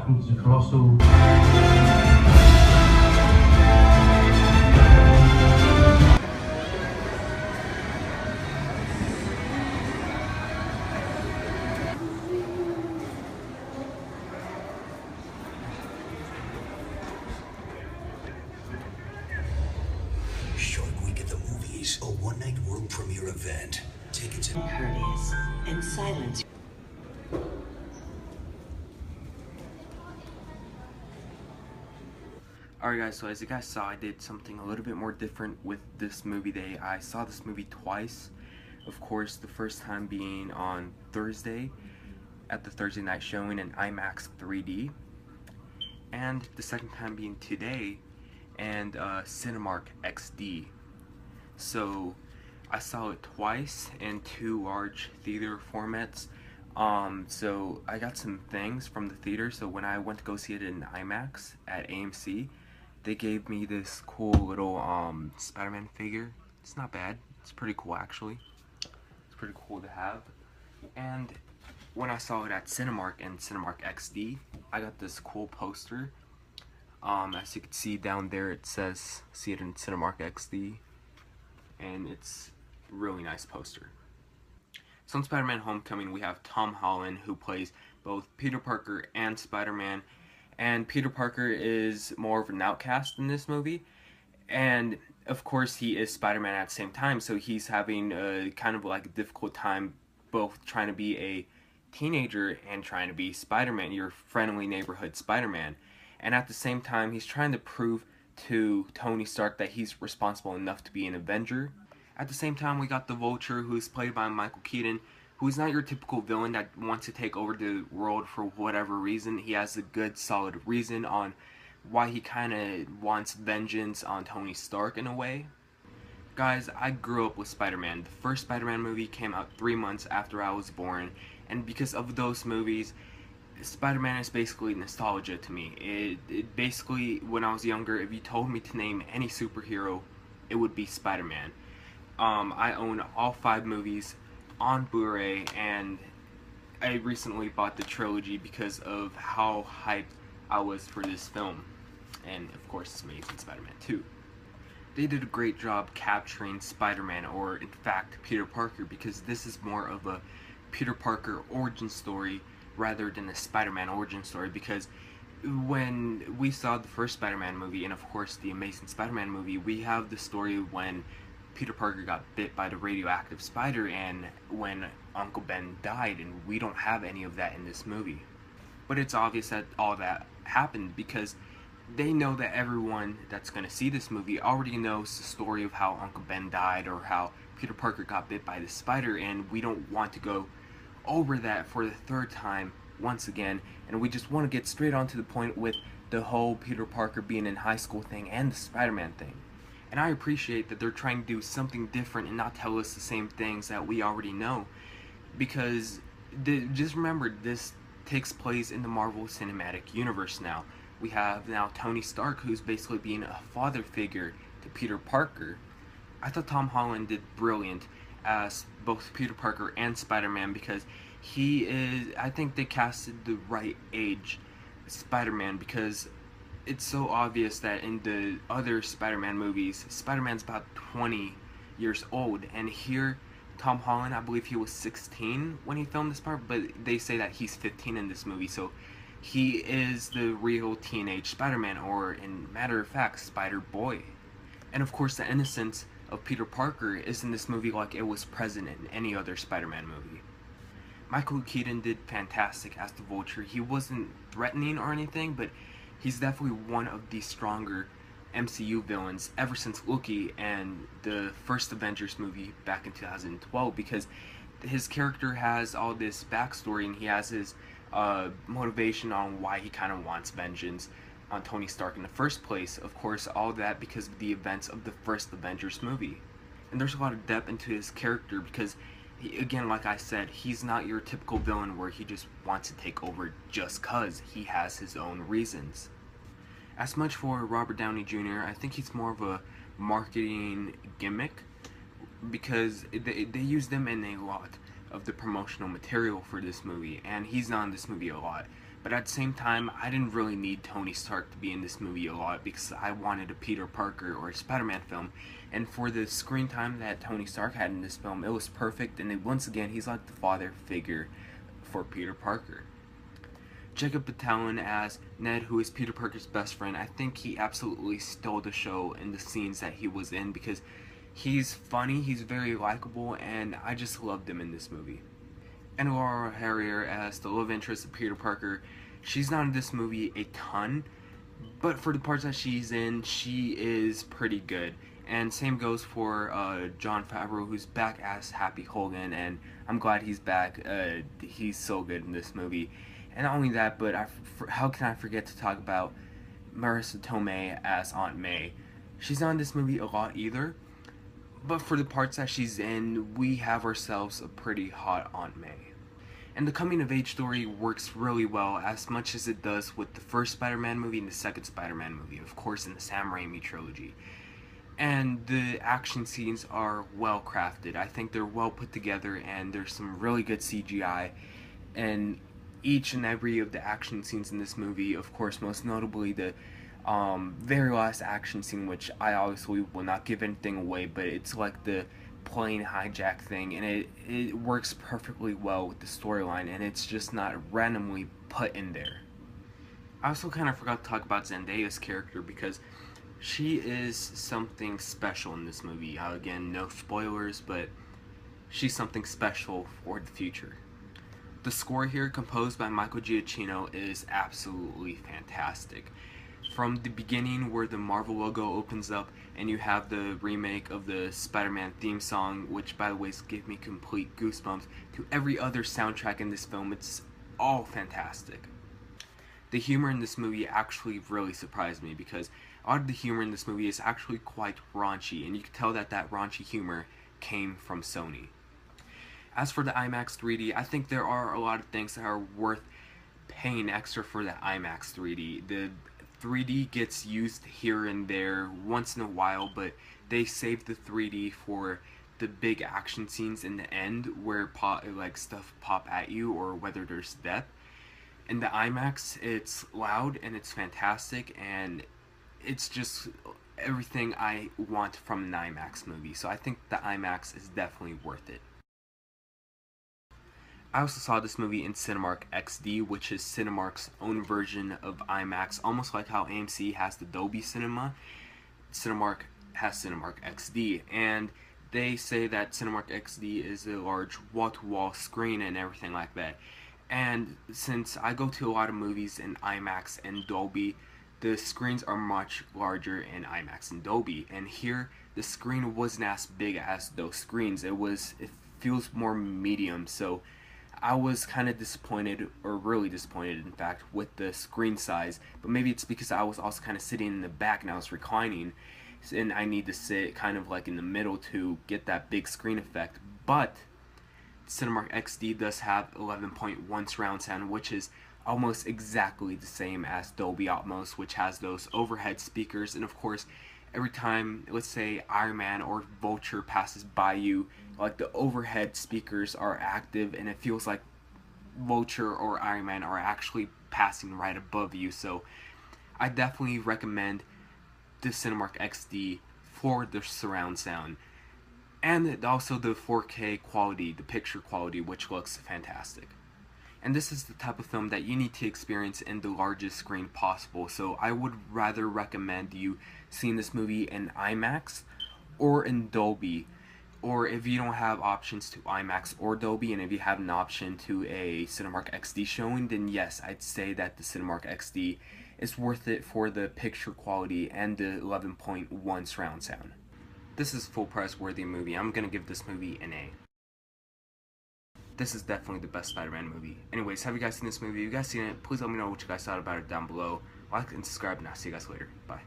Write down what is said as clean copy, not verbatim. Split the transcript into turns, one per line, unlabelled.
think it's a colossal.
Shark Week at the Movies, a one-night world premiere event. Tickets and
courteous and silence.
Alright guys, so as you guys saw, I did something a little bit more different with this movie day. I saw this movie twice. Of course, the first time being on Thursday at the Thursday night showing in IMAX 3D. And the second time being today and Cinemark XD. So I saw it twice in two large theater formats. So I got some things from the theater. So when I went to go see it in IMAX at AMC, they gave me this cool little Spider-Man figure. It's not bad. It's pretty cool actually. It's pretty cool to have. And when I saw it at Cinemark and Cinemark XD, I got this cool poster. As you can see down there, it says see it in Cinemark XD, and it's a really nice poster. So in Spider-Man Homecoming, we have Tom Holland, who plays both Peter Parker and Spider-Man. And Peter Parker is more of an outcast in this movie. And of course, he is Spider-Man at the same time. So he's having a kind of like a difficult time both trying to be a teenager and trying to be Spider-Man, your friendly neighborhood Spider-Man. And at the same time, he's trying to prove to Tony Stark that he's responsible enough to be an Avenger. At the same time, we got the Vulture, who's played by Michael Keaton, who's not your typical villain that wants to take over the world for whatever reason. He has a good, solid reason on why he kind of wants vengeance on Tony Stark in a way. Guys, I grew up with Spider-Man. The first Spider-Man movie came out 3 months after I was born, and because of those movies, Spider-Man is basically nostalgia to me. It basically, when I was younger, if you told me to name any superhero, it would be Spider-Man. I own all 5 movies on Blu-ray, and I recently bought the trilogy because of how hyped I was for this film. And of course, it's Amazing Spider-Man 2. They did a great job capturing Spider-Man, or in fact, Peter Parker, because this is more of a Peter Parker origin story rather than a Spider-Man origin story, because when we saw the first Spider-Man movie, and of course the Amazing Spider-Man movie, we have the story when Peter Parker got bit by the radioactive spider and when Uncle Ben died, and we don't have any of that in this movie. But it's obvious that all that happened because they know that everyone that's going to see this movie already knows the story of how Uncle Ben died or how Peter Parker got bit by the spider, and we don't want to go over that for the 3rd time once again, and we just want to get straight on to the point with the whole Peter Parker being in high school thing and the Spider-Man thing. And I appreciate that they're trying to do something different and not tell us the same things that we already know, because just remember, this takes place in the Marvel Cinematic Universe now. We have now Tony Stark, who's basically being a father figure to Peter Parker. I thought Tom Holland did brilliant as both Peter Parker and Spider-Man, because he is, I think they casted the right age Spider-Man, because it's so obvious that in the other Spider-Man movies, Spider-Man's about 20 years old, and here Tom Holland, I believe he was 16 when he filmed this part, but they say that he's 15 in this movie, so he is the real teenage Spider-Man, or in matter of fact, Spider-Boy. And of course, the innocence of Peter Parker is in this movie like it was present in any other Spider-Man movie. Michael Keaton did fantastic as the Vulture. He wasn't threatening or anything, but he's definitely one of the stronger MCU villains ever since Loki and the first Avengers movie back in 2012, because his character has all this backstory and he has his motivation on why he kind of wants vengeance on Tony Stark in the first place. Of course, all that because of the events of the first Avengers movie. And there's a lot of depth into his character because, again, like I said, he's not your typical villain where he just wants to take over just cause. He has his own reasons. As much for Robert Downey Jr., I think he's more of a marketing gimmick because they use them in a lot of the promotional material for this movie, and he's not in this movie a lot. But at the same time, I didn't really need Tony Stark to be in this movie a lot because I wanted a Peter Parker or a Spider-Man film. And for the screen time that Tony Stark had in this film, it was perfect. And once again, he's like the father figure for Peter Parker. Jacob Batalon as Ned, who is Peter Parker's best friend, I think he absolutely stole the show in the scenes that he was in because he's funny, he's very likable, and I just loved him in this movie. And Laura Harrier as the love interest of Peter Parker, she's not in this movie a ton, but for the parts that she's in, she is pretty good. And same goes for Jon Favreau, who's back as Happy Hogan, and I'm glad he's back. He's so good in this movie. And not only that, but how can I forget to talk about Marissa Tomei as Aunt May? She's not in this movie a lot either, but for the parts that she's in, we have ourselves a pretty hot Aunt May. And the coming-of-age story works really well, as much as it does with the first Spider-Man movie and the second Spider-Man movie, of course in the Sam Raimi trilogy. And the action scenes are well crafted. I think they're well put together, and there's some really good CGI, and each and every of the action scenes in this movie, of course most notably the very last action scene, which I obviously will not give anything away, but it's like the plane hijack thing, and it works perfectly well with the storyline, and it's just not randomly put in there. I also kind of forgot to talk about Zendaya's character because she is something special in this movie. Again, no spoilers, but she's something special for the future. The score here, composed by Michael Giacchino, is absolutely fantastic. From the beginning, where the Marvel logo opens up and you have the remake of the Spider-Man theme song, which by the way gave me complete goosebumps, to every other soundtrack in this film, it's all fantastic. The humor in this movie actually really surprised me because a lot of the humor in this movie is actually quite raunchy, and you can tell that that raunchy humor came from Sony. As for the IMAX 3D, I think there are a lot of things that are worth paying extra for the IMAX 3D. The 3D gets used here and there once in a while, but they save the 3D for the big action scenes in the end where stuff pop at you or whether there's death. In the IMAX, it's loud and it's fantastic, and it's just everything I want from an IMAX movie. So I think the IMAX is definitely worth it. I also saw this movie in Cinemark XD, which is Cinemark's own version of IMAX, almost like how AMC has the Dolby Cinema. Cinemark has Cinemark XD, and they say that Cinemark XD is a large wall-to-wall screen and everything like that. And since I go to a lot of movies in IMAX and Dolby, the screens are much larger in IMAX and Dolby, and here the screen wasn't as big as those screens. It feels more medium, so I was kind of disappointed, or really disappointed in fact, with the screen size, but maybe it's because I was also kind of sitting in the back and I was reclining, and I need to sit kind of like in the middle to get that big screen effect. But Cinemark XD does have 11.1 surround sound, which is almost exactly the same as Dolby Atmos, which has those overhead speakers, and of course every time, let's say, Iron Man or Vulture passes by you, like the overhead speakers are active and it feels like Vulture or Iron Man are actually passing right above you. So I definitely recommend the Cinemark XD for the surround sound. And also the 4K quality, the picture quality, which looks fantastic. And this is the type of film that you need to experience in the largest screen possible. So I would rather recommend you seeing this movie in IMAX or in Dolby. Or if you don't have options to IMAX or Dolby, and if you have an option to a Cinemark XD showing, then yes, I'd say that the Cinemark XD is worth it for the picture quality and the 11.1 surround sound. This is a full price worthy movie. I'm gonna give this movie an A. This is definitely the best Spider-Man movie. Anyways, have you guys seen this movie? If you guys seen it, please let me know what you guys thought about it down below. Like and subscribe, and I'll see you guys later. Bye.